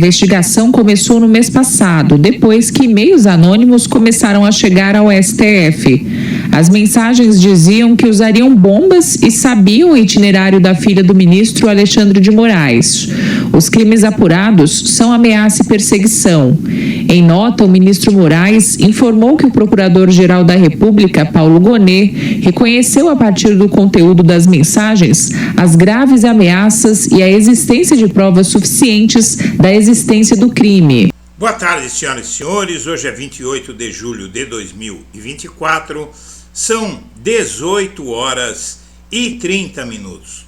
investigação começou no mês passado, depois que e-mails anônimos começaram a chegar ao STF. As mensagens diziam que usariam bombas e sabiam o itinerário da filha do ministro Alexandre de Moraes. Os crimes apurados são ameaça e perseguição. Em nota, o ministro Moraes informou que o Procurador-Geral da República, Paulo Gonet, reconheceu a partir do conteúdo das mensagens as graves ameaças e a existência de provas suficientes da existência do crime. Boa tarde, senhoras e senhores. Hoje é 28 de julho de 2024. São 18 horas e 30 minutos.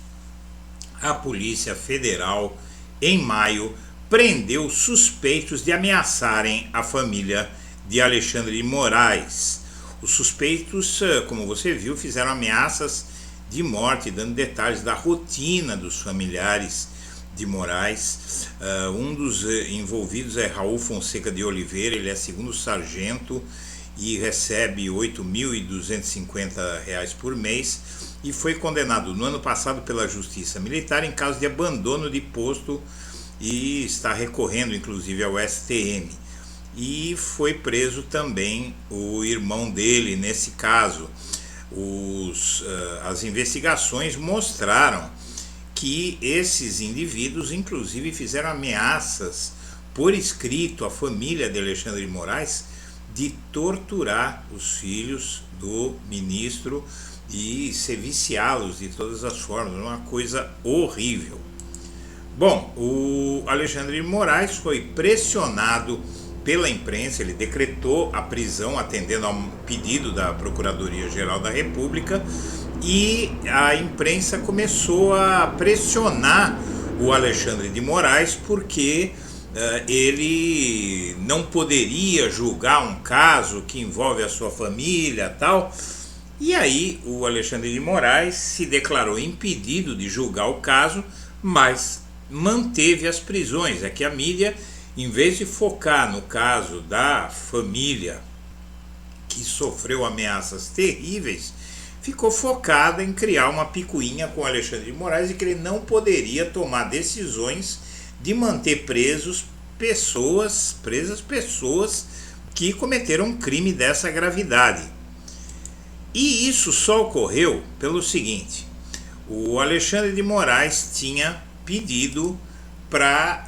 A Polícia Federal, em maio, prendeu suspeitos de ameaçarem a família de Alexandre de Moraes. Os suspeitos, como você viu, fizeram ameaças de morte, dando detalhes da rotina dos familiares de Moraes. Um dos envolvidos é Raul Fonseca de Oliveira, ele é segundo sargento e recebe R$ 8.250 por mês e foi condenado no ano passado pela Justiça Militar em caso de abandono de posto e está recorrendo inclusive ao STM. E foi preso também o irmão dele nesse caso. As investigações mostraram que esses indivíduos inclusive fizeram ameaças por escrito à família de Alexandre de Moraes de torturar os filhos do ministro e se viciá-los de todas as formas, uma coisa horrível. Bom, o Alexandre de Moraes foi pressionado pela imprensa, ele decretou a prisão atendendo a um pedido da Procuradoria-Geral da República e a imprensa começou a pressionar o Alexandre de Moraes porque ele não poderia julgar um caso que envolve a sua família e tal. E aí o Alexandre de Moraes se declarou impedido de julgar o caso, mas manteve as prisões. É que a mídia, em vez de focar no caso da família que sofreu ameaças terríveis, ficou focada em criar uma picuinha com Alexandre de Moraes e que ele não poderia tomar decisões de manter presas pessoas que cometeram um crime dessa gravidade. E isso só ocorreu pelo seguinte: o Alexandre de Moraes tinha pedido para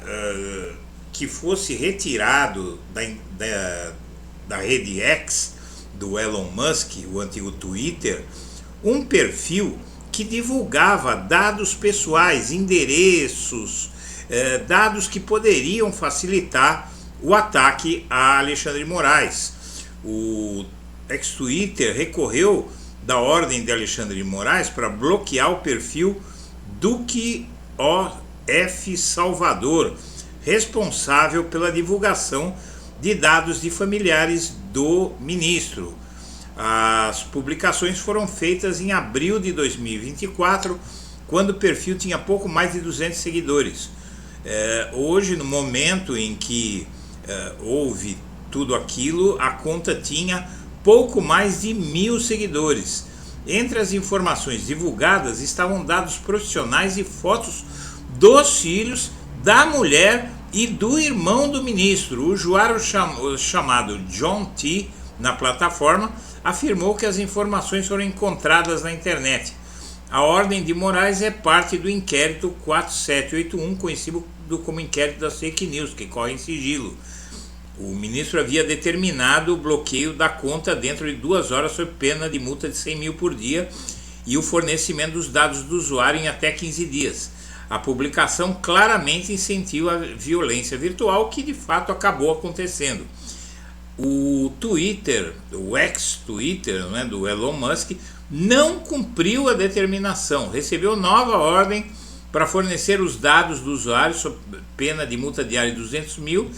que fosse retirado da rede X do Elon Musk, o antigo Twitter, um perfil que divulgava dados pessoais, endereços, dados que poderiam facilitar o ataque a Alexandre de Moraes. O ex-Twitter recorreu da ordem de Alexandre de Moraes para bloquear o perfil Duque O.F. Salvador, responsável pela divulgação de dados de familiares do ministro. As publicações foram feitas em abril de 2024, quando o perfil tinha pouco mais de 200 seguidores. Hoje, no momento em que houve tudo aquilo, a conta tinha pouco mais de 1.000 seguidores. Entre as informações divulgadas estavam dados profissionais e fotos dos filhos, da mulher e do irmão do ministro. O usuário chamado John T. na plataforma afirmou que as informações foram encontradas na internet. A ordem de Moraes é parte do inquérito 4781, conhecido como inquérito das fake news, que corre em sigilo. O ministro havia determinado o bloqueio da conta dentro de 2 horas sob pena de multa de 100 mil por dia e o fornecimento dos dados do usuário em até 15 dias. A publicação claramente incentiva a violência virtual, que de fato acabou acontecendo. O Twitter, o ex-Twitter, do Elon Musk, não cumpriu a determinação, recebeu nova ordem para fornecer os dados do usuário sob pena de multa diária de 200 mil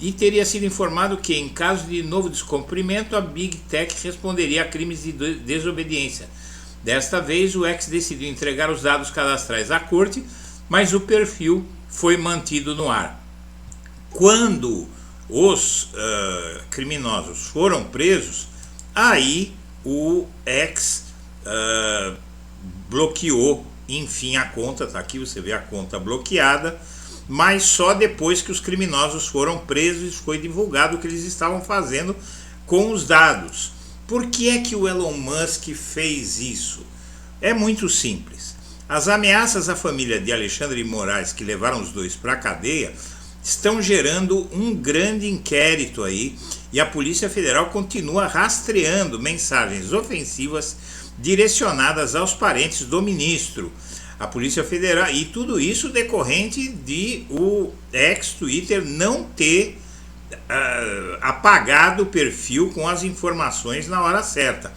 e teria sido informado que, em caso de novo descumprimento, a Big Tech responderia a crimes de desobediência. Desta vez, o ex decidiu entregar os dados cadastrais à corte, mas o perfil foi mantido no ar. Quando os criminosos foram presos, aí o ex bloqueou, enfim, a conta. Tá aqui, você vê a conta bloqueada, mas só depois que os criminosos foram presos e foi divulgado o que eles estavam fazendo com os dados. Por que é que o Elon Musk fez isso? É muito simples. As ameaças à família de Alexandre de Moraes, que levaram os dois para a cadeia, estão gerando um grande inquérito aí, e a Polícia Federal continua rastreando mensagens ofensivas direcionadas aos parentes do ministro. A Polícia Federal, e tudo isso decorrente de o ex-Twitter não ter apagado o perfil com as informações na hora certa.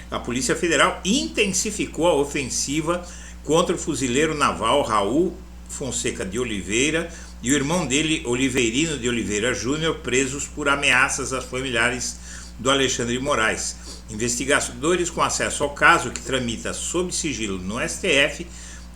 A Polícia Federal intensificou a ofensiva contra o fuzileiro naval Raul Fonseca de Oliveira e o irmão dele, Oliveirino de Oliveira Júnior, presos por ameaças aos familiares do Alexandre de Moraes. Investigadores com acesso ao caso, que tramita sob sigilo no STF,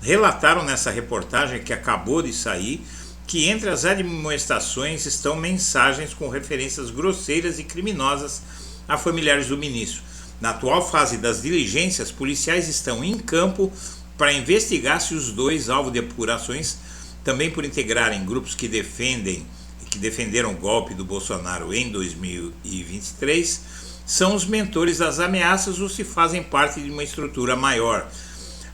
relataram nessa reportagem que acabou de sair que entre as admoestações estão mensagens com referências grosseiras e criminosas a familiares do ministro. Na atual fase das diligências, policiais estão em campo para investigar se os dois, alvo de apurações, também por integrarem grupos que defenderam o golpe do Bolsonaro em 2023, são os mentores das ameaças ou se fazem parte de uma estrutura maior.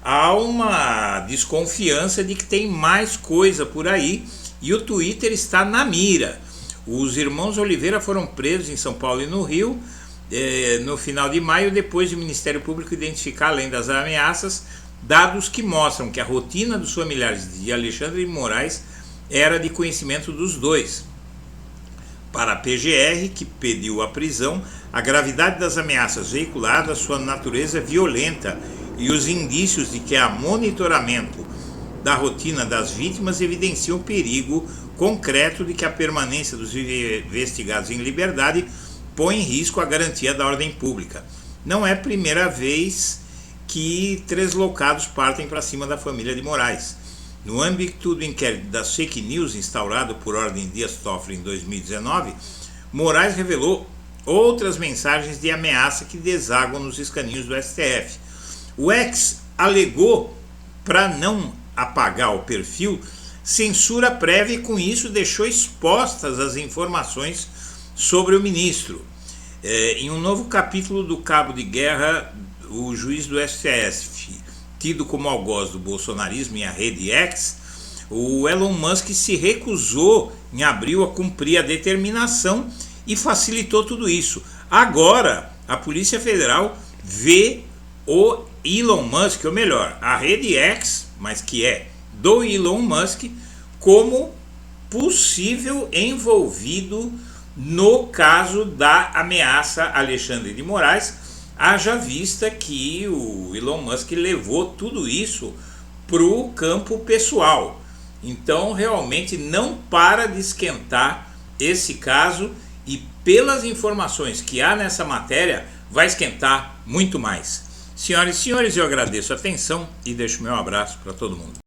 Há uma desconfiança de que tem mais coisa por aí e o Twitter está na mira. Os irmãos Oliveira foram presos em São Paulo e no Rio no final de maio, depois do Ministério Público identificar, além das ameaças, dados que mostram que a rotina dos familiares de Alexandre de Moraes era de conhecimento dos dois. Para a PGR, que pediu a prisão, a gravidade das ameaças veiculadas, sua natureza violenta e os indícios de que há monitoramento da rotina das vítimas evidenciam o perigo concreto de que a permanência dos investigados em liberdade põe em risco a garantia da ordem pública. Não é a primeira vez que treslocados partem para cima da família de Moraes. No âmbito do inquérito das fake news instaurado por ordem Dias Toffoli em 2019, Moraes revelou outras mensagens de ameaça que desaguam nos escaninhos do STF. O ex alegou, para não apagar o perfil, censura prévia e com isso deixou expostas as informações sobre o ministro. Em um novo capítulo do Cabo de Guerra, o juiz do STF, tido como algoz do bolsonarismo em a rede X, o Elon Musk se recusou em abril a cumprir a determinação e facilitou tudo isso. Agora, a Polícia Federal vê o Elon Musk, ou melhor, a rede X, mas que é do Elon Musk, como possível envolvido no caso da ameaça a Alexandre de Moraes, haja vista que o Elon Musk levou tudo isso para o campo pessoal. Então, realmente não para de esquentar esse caso e, pelas informações que há nessa matéria, vai esquentar muito mais. Senhoras e senhores, eu agradeço a atenção e deixo meu abraço para todo mundo.